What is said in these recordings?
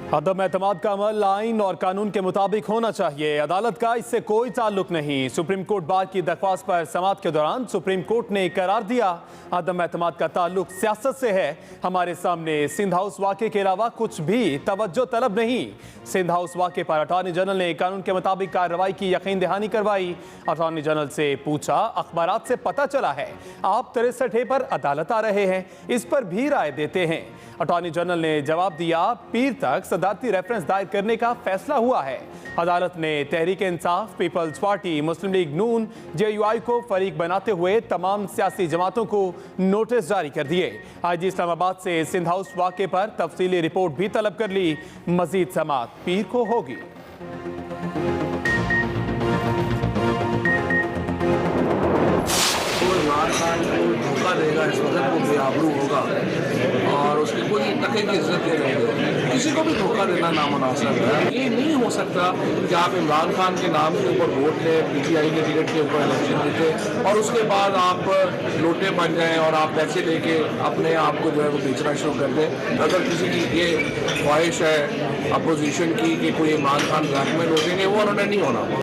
अदम एतमाद का अमल आइन और कानून के मुताबिक होना चाहिए। अदालत का इससे कोई ताल्लुक नहीं। सुप्रीम कोर्ट बार की दरख्वास्त पर समाअत के दौरान सुप्रीम कोर्ट ने करार दिया, अदम एतमाद का ताल्लुक सियासत से है। हमारे सामने सिंध हाउस वाक़े के अलावा कुछ भी तवज्जो तलब नहीं। सिंध हाउस वाक़े पर अटॉर्नी जनरल ने कानून के मुताबिक कार्रवाई की यकीन दहानी करवाई। अटॉर्नी जनरल से पूछा, अखबारात से पता चला है आप 63 पर अदालत आ रहे हैं, इस पर भी राय देते हैं। अटॉर्नी जनरल ने जवाब दिया, पीर तक सदारती रेफरेंस दायर करने का फैसला हुआ है। अदालत ने तहरीक इंसाफ, पीपल्स पार्टी, मुस्लिम लीग नून, JUI को फरीक बनाते हुए तमाम सियासी जमातों को नोटिस जारी कर दिए। IG इस्लामाबाद से सिंध हाउस वाक़े पर तफसीली रिपोर्ट भी तलब कर ली। मजीद समाअत पीर को होगी। इमरान खान को धोखा देगा, इस वक्त वो बेआबरू होगा और उसकी कोई तक की इज्जत नहीं रहेगी। किसी को भी धोखा देना नामुनासिब है। ये नहीं हो सकता कि आप इमरान खान के नाम के ऊपर वोट लें, PTI के टिकट के ऊपर इलेक्शन जीते और उसके बाद आप लोटे बन जाएं और आप पैसे लेके अपने आप को जो है वो बेचना शुरू कर दें। अगर किसी की ये ख्वाहिश है अपोजिशन की कि कोई इमरान खान बैंक में लौटेंगे, वो उन्होंने नहीं होना।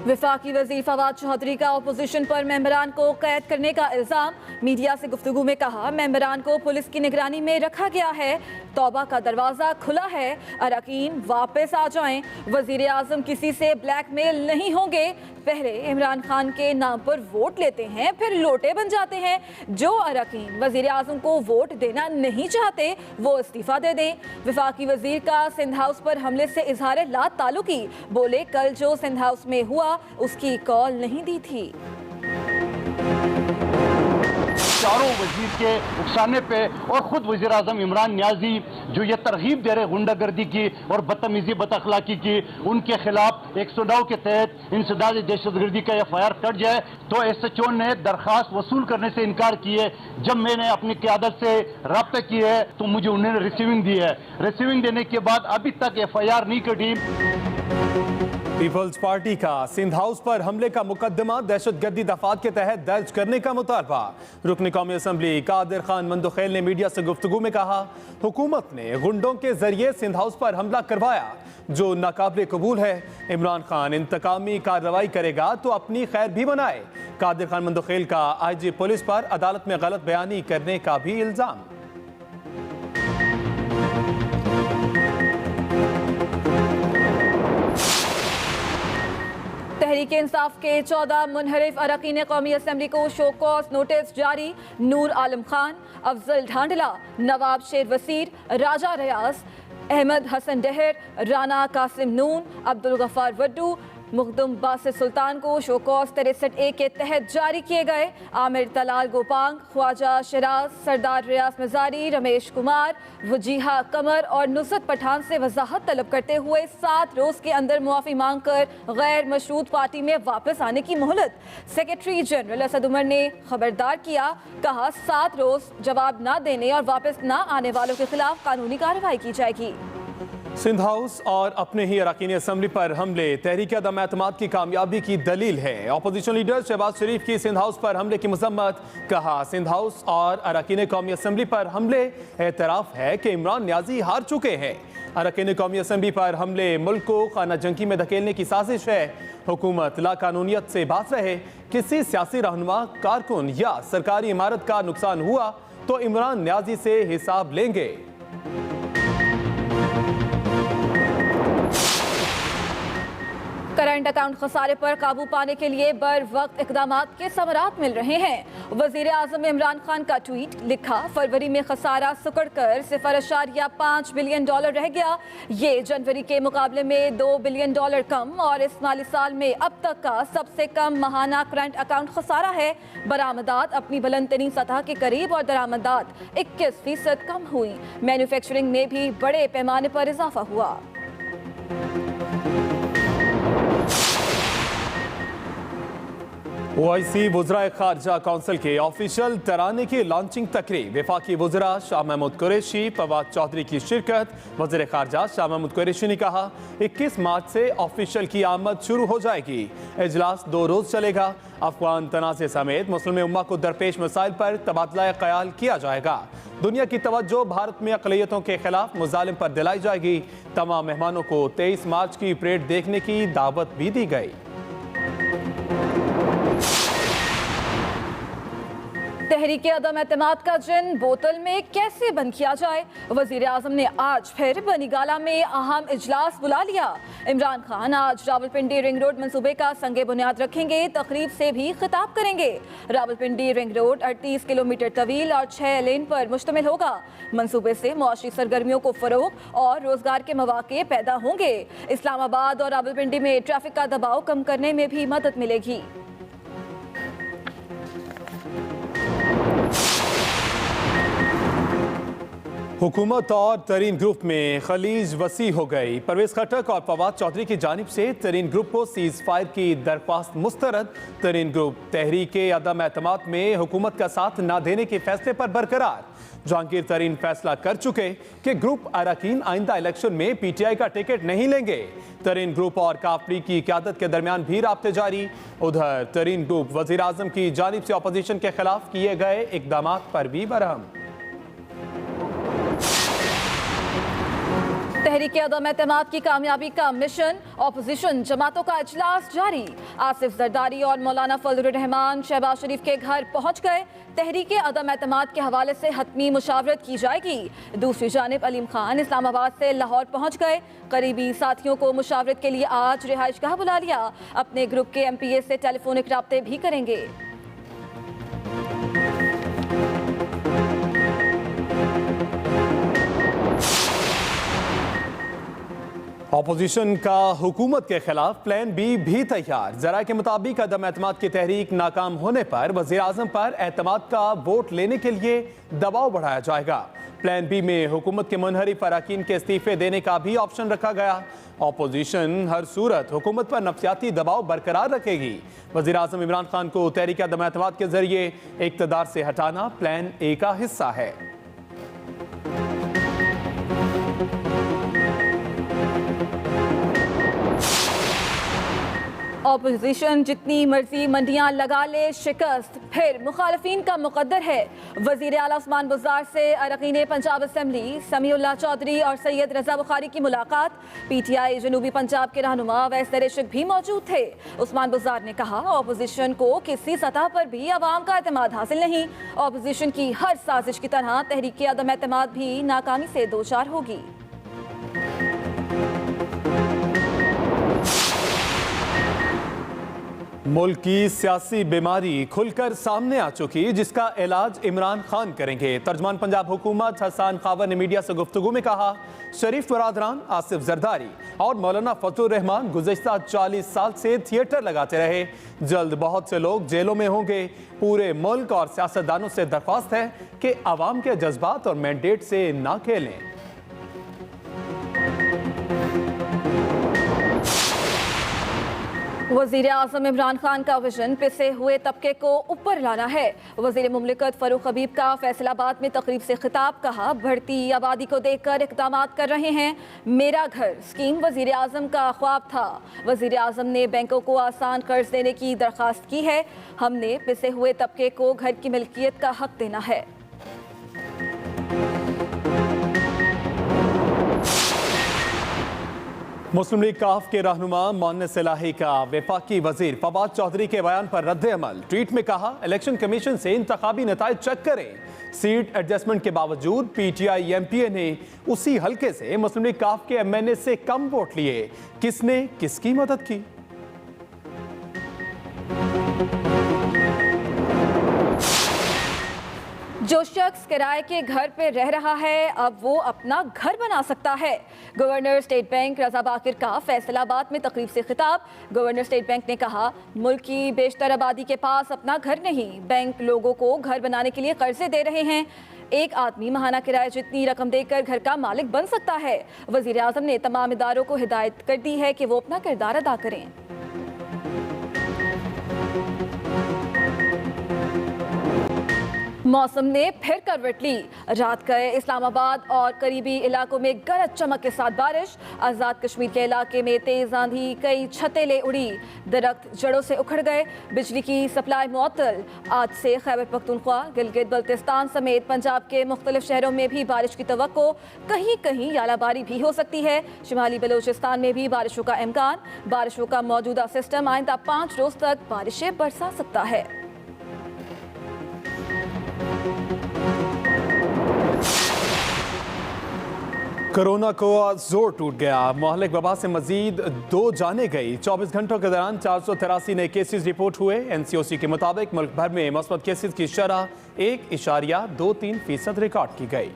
वफाकी वज़ीर फवाद चौधरी का अपोजिशन पर मेंबरान को कैद करने का इल्ज़ाम। मीडिया से गुफ्तगू में कहा, मेंबरान को पुलिस की निगरानी में रखा गया है। तौबा का दरवाज़ा खुला है, अरकान वापस आ जाएं। वज़ीर आज़म किसी से ब्लैकमेल नहीं होंगे। पहले इमरान खान के नाम पर वोट लेते हैं, फिर लोटे बन जाते हैं। जो अरकान वज़ीर आज़म को वोट देना नहीं चाहते वो इस्तीफ़ा दे दें। वफाकी वज़ीर का सिंध हाउस पर हमले से इजहार ला ताल्लुकी। बोले, कल जो सिंध हाउस में हुआ उसकी कॉल नहीं दी थी। चारों वजीर के उकसाने पे और खुद वजीर आजम इमरान नियाजी जो ये तरगीब दे रहे गुंडागर्दी की और बदतमीजी बदअखलाकी की, उनके खिलाफ 109 के तहत इंसदाद दहशतगर्दी का FIR कट जाए। तो SHO ने दरख्वास्त वसूल करने से इनकार किए। जब मैंने अपनी क़यादत से रब्ता किया है तो मुझे उन्होंने रिसीविंग दी है। रिसीविंग देने के बाद अभी तक FIR नहीं कटी। पीपल्स पार्टी का सिंध हाउस पर हमले का मुकदमा दहशतगर्दी दफात के तहत दर्ज करने का मुतालबा। रुकन कौमी असम्बली कादिर खान मंदोखेल ने मीडिया से गुफ्तगू में कहा, हुकूमत ने गुंडों के जरिए सिंध हाउस पर हमला करवाया जो नाकाबिल कबूल है। इमरान खान इंतकामी कार्रवाई करेगा तो अपनी खैर भी बनाए। कादिर खान मंदोखेल का IG पुलिस पर अदालत में गलत बयानी करने का भी इल्जाम। तहरीक इंसाफ के 14 मुनहरिफ अरकान कौमी असम्बली को शो कॉज नोटिस जारी। नूर आलम खान, अफजल ढांडला, नवाब शेर वसीर, राजा रियाज, अहमद हसन डहर, राना कासिम नून, अब्दुल गफ्फार वड्डू, मुख्दुम बासित सुल्तान को शो कॉज 63A के तहत जारी किए गए। आमिर तलाल गोपांग, ख्वाजा शराज, सरदार रियाज मजारी, रमेश कुमार, वजीहा कमर और नुसरत पठान से वजाहत तलब करते हुए 7 रोज के अंदर मुआफ़ी मांग कर गैर मशरूत पार्टी में वापस आने की मोहलत। सेक्रेटरी जनरल असद उमर ने खबरदार किया, कहा 7 रोज जवाब न देने और वापस न आने वालों के खिलाफ कानूनी कार्रवाई की जाएगी। सिंध हाउस और अपने ही अरकान असम्बली पर हमले तहरीक अदम एतमाद की कामयाबी की दलील है। अपोजिशन लीडर शहबाज शरीफ की सिंध हाउस पर हमले की मजम्मत। कहा, सिंध हाउस और अरकान कौमी असम्बली पर हमले एतराफ़ है कि इमरान नियाजी हार चुके हैं। अरकान कौमी असम्बली पर हमले मुल्क को खाना जंगी में धकेलने की साजिश है। हुकूमत लाकानूनियत से बात रहे। किसी सियासी रहनुमा, कारकुन या सरकारी इमारत का नुकसान हुआ तो इमरान नियाजी से हिसाब लेंगे। करंट अकाउंट खसारे पर काबू पाने के लिए बर वक्त इकदामात के समरात मिल रहे हैं। वजीर आजम इमरान खान का ट्वीट, लिखा, फरवरी में खसारा सुकड़ कर $0.5 बिलियन रह गया। ये जनवरी के मुकाबले में $2 बिलियन कम और इस माली साल में अब तक का सबसे कम माहाना करंट अकाउंट खसारा है। बरामदात अपनी बुलंद तरीन सतह के करीब और दरामदात 21% कम हुई। मैन्युफैक्चरिंग में भी बड़े पैमाने पर इजाफा हुआ। ओआईसी वुज़रा खारजा कौंसिल के ऑफिशियल तराने की लॉन्चिंग तकरीब। वफाकी वुज़रा शाह महमूद कुरैशी, फवाद चौधरी की शिरकत। वज़ीर खारजा शाह महमूद कुरैशी ने कहा 21 मार्च से ऑफिशियल की आमद शुरू हो जाएगी। इजलास 2 रोज़ चलेगा। अफगान तनाज़े समेत मुस्लिम उम्मा को दरपेश मसाइल पर तबादला ख्याल किया जाएगा। दुनिया की तवज्जो भारत में अक़लियतों के खिलाफ मुजालिम पर दिलाई जाएगी। तमाम मेहमानों को 23 मार्च की परेड देखने की दावत भी दी गई। तहरीक अदम एतमाद का जिन बोतल में कैसे बंद किया जाए, वजीर आजम ने आज फिर बनीगाला में अहम इजलास बुला लिया। इमरान खान आज रावलपिंडी रिंग रोड मंसूबे का संगे बुनियाद रखेंगे। तकरीब से भी खिताब करेंगे। रावलपिंडी रिंग रोड 38 किलोमीटर तवील और 6 लेन पर मुश्तमिल होगा। मंसूबे से मुआशी सरगर्मियों को फरोग और रोजगार के मौके पैदा होंगे। इस्लामाबाद और रावलपिंडी में ट्रैफिक का दबाव कम करने में भी मदद मिलेगी। हुकूमत और तरीन ग्रुप में खलीज वसी हो गई। परवेज खटक और फवाद चौधरी की जानिब से तरीन ग्रुप को सीज फायर की दरख्वास्त मुस्तरद। तरीन ग्रुप तहरीक अदम एतमाद में हुकूमत का साथ न देने के फैसले पर बरकरार। जहांगीर तरीन फैसला कर चुके कि ग्रुप अरकान आइंदा इलेक्शन में पीटीआई का टिकट नहीं लेंगे। तरीन ग्रुप और काफरी की क़यादत के दरमियान भी राब्ते जारी। उधर तरीन ग्रुप वज़ीर आज़म की जानिब से अपोजिशन के खिलाफ किए गए इक़दाम पर भी बरहम। तहरीक अदम एतमाद की कामयाबी का मिशन, ऑपोजिशन जमातों का इजलास जारी। आसिफ जरदारी और मौलाना फजलुर रहमान शहबाज शरीफ के घर पहुंच गए। तहरीक अदम एतमाद के हवाले से हतमी मुशावरत की जाएगी। दूसरी जानिब अलीम खान इस्लामाबाद से लाहौर पहुंच गए। करीबी साथियों को मुशावरत के लिए आज रिहाइशगाह बुला लिया। अपने ग्रुप के MPA से टेलीफोनिक राब्ते भी करेंगे। ऑपोजिशन का हुकूमत के खिलाफ प्लान बी भी तैयार। ज़राए के मुताबिक अदम एतमाद की तहरीक नाकाम होने पर वज़ीर आज़म पर एतमाद का वोट लेने के लिए दबाव बढ़ाया जाएगा। प्लान बी में हुकूमत के मुनहरिफ अरकान के इस्तीफे देने का भी ऑप्शन रखा गया। ऑपोजिशन हर सूरत हुकूमत पर नफसियाती दबाव बरकरार रखेगी। वज़ीर आज़म इमरान खान को तहरीक अदम एतमाद के जरिए इक़्तिदार से हटाना प्लान ए का हिस्सा है। ऑपोजिशन जितनी मर्जी मंडियां लगा ले, शिकस्त फिर मुखालफीन का मुकद्दर है। वजीर आला उस्मान बुज़दार से अरकान पंजाब असम्बली समीउल्लाह चौधरी और सैयद रजा बुखारी की मुलाकात। PTI जनूबी पंजाब के रहनुमा वैस दरेशिक भी मौजूद थे। उस्मान बुज़दार ने कहा ऑपोजिशन को किसी सतह पर भी अवाम का एतमाद हासिल नहीं। ऑपोजिशन की हर साजिश की तरह तहरीक अदम एतमाद भी नाकामी से दोचार होगी। मुल्क की सियासी बीमारी खुलकर सामने आ चुकी, जिसका इलाज इमरान खान करेंगे। तर्जमान पंजाब हुकूमत हसन खावर ने मीडिया से गुफ्तगू में कहा शरीफ बरादरान, आसिफ जरदारी और मौलाना फजलुर रहमान गुज़िश्ता 40 साल से थिएटर लगाते रहे। जल्द बहुत से लोग जेलों में होंगे। पूरे मुल्क और सियासतदानों से दरख्वास्त है कि अवाम के जज्बात और मैंडेट से ना खेलें। वज़ीर आज़म इमरान खान का विजन पिसे हुए तबके को ऊपर लाना है। वज़ीर मुमलिकत फ़रूख हबीब का फैसलाबाद में तकरीब से खिताब। कहा बढ़ती आबादी को देखकर इक़दाम कर रहे हैं। मेरा घर स्कीम वज़ीर आज़म का ख्वाब था। वज़ीर आज़म ने बैंकों को आसान कर्ज देने की दरख्वास्त की है। हमने पिसे हुए तबके को घर की मिल्कियत का हक देना है। मुस्लिम लीग काफ के रहनुमा मोहन्नस इलाही का वफाकी वजीर फवाद चौधरी के बयान पर रद्द अमल। ट्वीट में कहा इलेक्शन कमीशन से इंतखाबी नताइज चेक करें। सीट एडजस्टमेंट के बावजूद PTI MPA ने उसी हल्के से मुस्लिम लीग काफ के MNA से कम वोट लिए। किसने किसकी मदद की? जो शख्स किराए के घर पे रह रहा है अब वो अपना घर बना सकता है। गवर्नर स्टेट बैंक रजा बाकिर का फैसलाबाद में तकरीब से खिताब। गवर्नर स्टेट बैंक ने कहा मुल्क की बेशतर आबादी के पास अपना घर नहीं। बैंक लोगों को घर बनाने के लिए कर्जे दे रहे हैं। एक आदमी माहाना किराया जितनी रकम देकर घर का मालिक बन सकता है। वजीर आज़म ने तमाम इदारों को हिदायत कर दी है कि वो अपना किरदार अदा करें। मौसम ने फिर करवट ली। रात गए इस्लामाबाद और करीबी इलाकों में गरज चमक के साथ बारिश। आज़ाद कश्मीर के इलाके में तेज आंधी, कई छतें ले उड़ी, दरख्त जड़ों से उखड़ गए, बिजली की सप्लाई मुअत्तल। आज से खैबर पख्तूनख्वा, गिलगित बल्तिस्तान समेत पंजाब के मुख्तलिफ शहरों में भी बारिश की तवक्को। कहीं कहीं यालाबारी भी हो सकती है। शिमाली बलोचिस्तान में भी बारिशों का इम्कान। बारिशों का मौजूदा सिस्टम आइंदा 5 रोज तक बारिशें बरसा सकता है। कोरोना को जोर टूट गया। मोहल्लिक वबा से मजीद 2 जाने गई। 24 घंटों के दौरान 483 नए केसेस रिपोर्ट हुए। NCOC के मुताबिक मुल्क भर में मुस्बत केसेस की शरह 1.23% रिकॉर्ड की गई।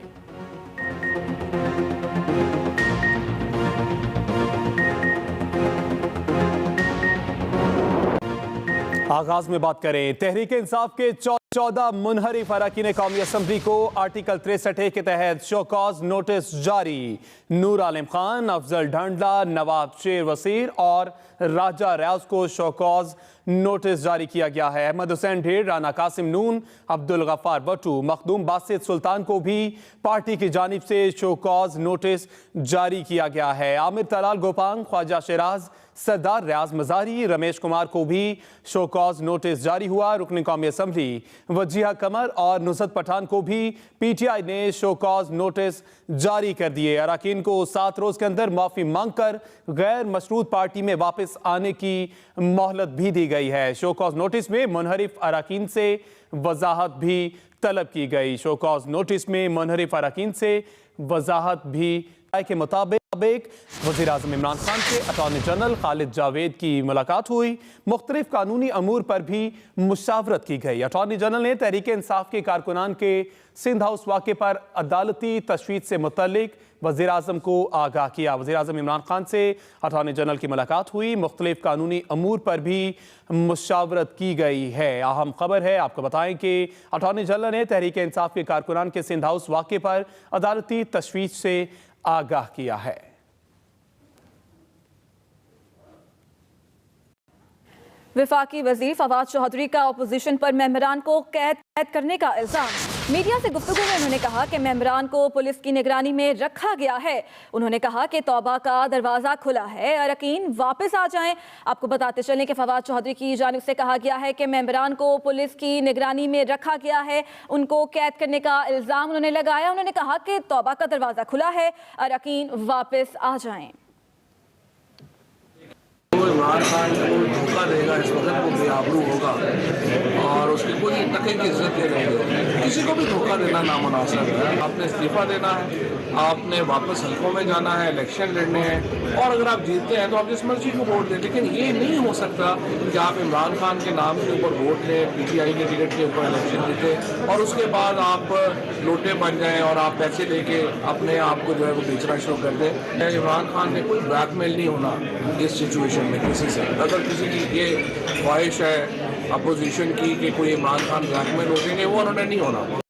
आगाज में बात करें, तहरीक इंसाफ के 14 मुनहरिफ अरकान कौमी असम्बली को आर्टिकल 63A के तहत शोकॉज नोटिस जारी। नूर आलम खान, अफजल ढांडला, नवाब शेर वसीर और राजा रियाज को शोकॉज नोटिस जारी किया गया है। अहमद हुसैन ढेर, राना कासिम नून, अब्दुल गफ्फार भट्टू, मखदूम बासित सुल्तान को भी पार्टी की जानिब से शोकॉज नोटिस जारी किया गया है। आमिर तलाल गोपांग, ख्वाजा शिराज, सरदार रियाज मजारी, रमेश कुमार को भी शोकॉज नोटिस जारी हुआ। रुकन कौमी असम्बली वजीहा कमर और नुसरत पठान को भी PTI ने शोकॉज नोटिस जारी कर दिए। अरकान को 7 रोज के अंदर माफी मांगकर गैर मशरूत पार्टी में वापस आने की मोहलत भी दी गई है। शोकॉज नोटिस में मुनहरिफ अरकान से वजाहत भी तलब की गई। शोकॉज नोटिस में मुनहरिफ अरकान से वजाहत भी के मुताबिक वज़ीर आज़म इमरान खान से अटॉर्नी जनरल खालिद जावेद की मुलाकात हुई। मुख्तलिफ कानूनी अमूर पर भी मुशावरत की गई। अटॉर्नी जनरल ने तहरीक इंसाफ के कारकुनान के सिंध हाउस वाक़े पर अदालती तशवीश से मुतल्लिक वज़ीर आज़म को आगाह किया। वज़ीर आज़म इमरान खान से अटॉर्नी जनरल की मुलाकात हुई। मुख्तलिफ कानूनी अमूर पर भी मुशावरत की गई है। अहम खबर है, आपको बताएं कि अटॉर्नी जनरल ने तहरीक इंसाफ के कारकुनान के सिंध हाउस वाक़े पर अदालती तशवीश से आगाह किया है। वफाकी वजीर फवाद चौधरी का अपोजिशन पर मेंबरान को कैद करने का इल्जाम। मीडिया से गुफ्तगू में उन्होंने कहा कि मेंबरान को पुलिस की निगरानी में रखा गया है। उन्होंने कहा कि तौबा का दरवाजा खुला है, अरकान वापस आ जाएं। आपको बताते चलें कि फवाद चौधरी की जानिब से कहा गया है कि मेंबरान को पुलिस की निगरानी में रखा गया है, उनको कैद करने का इल्जाम उन्होंने लगाया। उन्होंने कहा कि तौबा का दरवाजा खुला है, अरकान वापस आ जाएं। इमरान खान को धोखा देगा इस वक्त वो बेआबरू होगा और उसकी कोई तक की इज्जत नहीं रहेगी। किसी को भी धोखा देना नामुनासिब है। आपने इस्तीफा देना है, आपने वापस हल्कों में जाना है, इलेक्शन लड़ने हैं और अगर आप जीतते हैं तो आप जिस मर्जी को वोट दें। लेकिन ये नहीं हो सकता कि आप इमरान खान के नाम के ऊपर वोट लें, PTI के टिकट के ऊपर इलेक्शन जीतें और उसके बाद आप लोटे बन जाएं और आप पैसे लेके अपने आप को जो है वो बेचना शुरू कर दें। इमरान खान ने कोई ब्लैकमेल नहीं होना इस सिचुएशन में किसी से। अगर किसी की ये ख्वाहिश है अपोजिशन की कि कोई इमरान खान ब्लैकमेल हो जाएंगे, वो उन्होंने नहीं होना।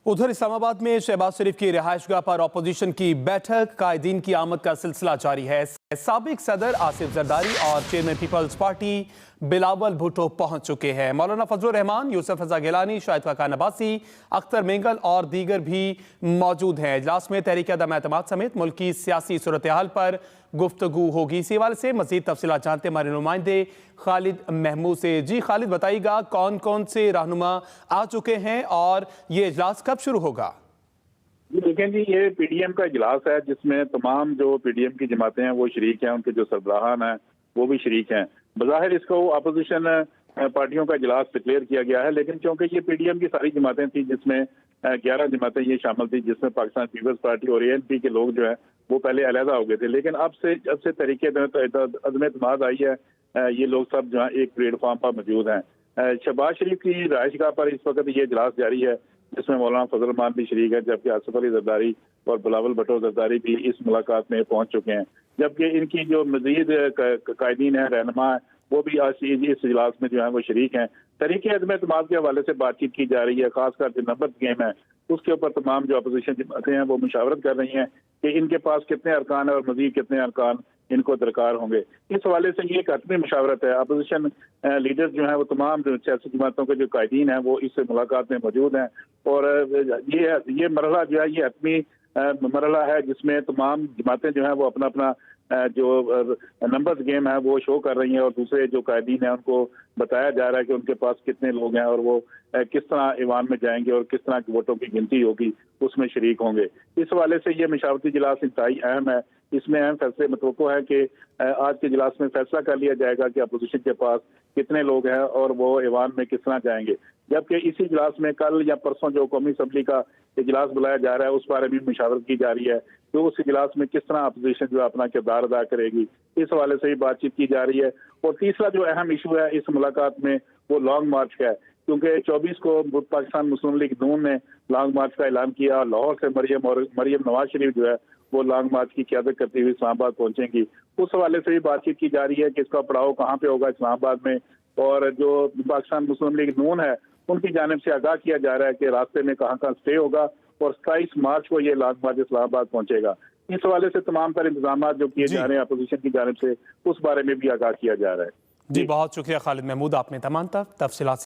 उधर इस्लामाबाद में शहबाज शरीफ की रिहाइशगाह पर अपोजिशन की बैठक, कायदीन की आमद का सिलसिला जारी है। साबिक सदर आसिफ जरदारी और chairman Peoples Party Bilawal Bhutto पहुंच चुके हैं। मौलाना फजलुर रहमान, यूसुफ रजा गिलानी, शाहिद खान अब्बासी, अख्तर मेंगल और दीगर भी मौजूद हैं। इजलास में तहरीक अदम एतमाद समेत मुल्क की सियासी सूरत हाल पर गुफ्तगू होगी। इसी हवाले से मजीद तफसीलात जानते हमारे नुमाइंदे खालिद महमूद से। जी खालिद, बताइएगा कौन कौन से रहनुमा आ चुके हैं और ये इजलास कब शुरू होगा? देखें जी, ये PDM का इजलास है जिसमें तमाम जो PDM की जमातें हैं वो शरीक हैं, उनके जो सरबराहान हैं वो भी शरीक हैं। बज़ाहिर इसको अपोजिशन पार्टियों का इजलास डिक्लेयर किया गया है, लेकिन क्योंकि ये PDM की सारी जमातें थी जिसमें 11 जमातें ये शामिल थी, जिसमें पाकिस्तान पीपल्स पार्टी और ANP के लोग जो है वो पहले अलहदा हो गए थे। लेकिन अब से तरीके अदम एतमाद आई है, ये लोग सब जो है एक प्लेटफॉर्म पर मौजूद हैं। शहबाज शरीफ की रिहाइशगाह पर इस वक्त ये इजलास जारी है जिसमें मौलाना फजल रहमान भी शरीक है, जबकि आसिफ अली जरदारी और बिलावल भुट्टो जरदारी भी इस मुलाकात में पहुंच चुके हैं। जबकि इनकी जो मजीद कायदीन है, रहनुमा है, वो भी आज इस इजलास में जो है वो शरीक हैं। तरीके अदम एतमाद के हवाले से बातचीत की जा रही है, खासकर जो नंबर गेम है उसके ऊपर तमाम जो अपोजिशन जमातें हैं वो मुशावरत कर रही हैं कि इनके पास कितने अरकान है और मजीद कितने अरकान इनको दरकार होंगे। इस हवाले से ये एक हतमी मशावरत है। अपोजिशन लीडर्स जो हैं वो तमाम जो सियासी जमातों के जो कायदीन हैं वो इस मुलाकात में मौजूद हैं और ये मरहला जो है ये हतमी मरहला है जिसमें तमाम जमातें जो हैं वो अपना अपना जो नंबर्स गेम है वो शो कर रही हैं और दूसरे जो कायदीन हैं उनको बताया जा रहा है कि उनके पास कितने लोग हैं और वो किस तरह ईवान में जाएंगे और किस तरह की वोटों की गिनती होगी उसमें शरीक होंगे। इस हवाले से ये मशावरती इजलास इंतहाई अहम है। इसमें अहम फैसले मतवक्को है कि आज के इजलास में फैसला कर लिया जाएगा कि अपोजिशन के पास कितने लोग हैं और वो ईवान में किस तरह जाएंगे। जबकि इसी इजलास में कल या परसों जो कौमी असम्बली का इजलास बुलाया जा रहा है उस बारे में मुशावरत की जा रही है तो उस इजलास में किस तरह अपोजिशन जो अपना किरदार अदा करेगी इस हवाले से भी बातचीत की जा रही है। और तीसरा जो अहम इशू है इस मुलाकात में वो लॉन्ग मार्च का है क्योंकि 24 को पाकिस्तान मुस्लिम लीग नून ने लॉन्ग मार्च का ऐलान किया। लाहौर से मरियम नवाज शरीफ जो है वो लॉन्ग मार्च की क़यादत करती हुई इस्लामाबाद पहुंचेंगी। उस हवाले से भी बातचीत की जा रही है कि इसका पड़ाव कहाँ पे होगा इस्लामाबाद में और जो पाकिस्तान मुस्लिम लीग नून है उनकी जानिब से आगाह किया जा रहा है कि रास्ते में कहाँ कहाँ स्टे होगा और 27 मार्च को ये लॉन्ग मार्च इस्लामाबाद पहुंचेगा। इस हवाले से तमाम तर इंतजाम जो किए जा रहे हैं अपोजिशन की जानिब से उस बारे में भी आगाह किया जा रहा है। जी बहुत शुक्रिया खालिद महमूद, आपने तमाम तफसीलात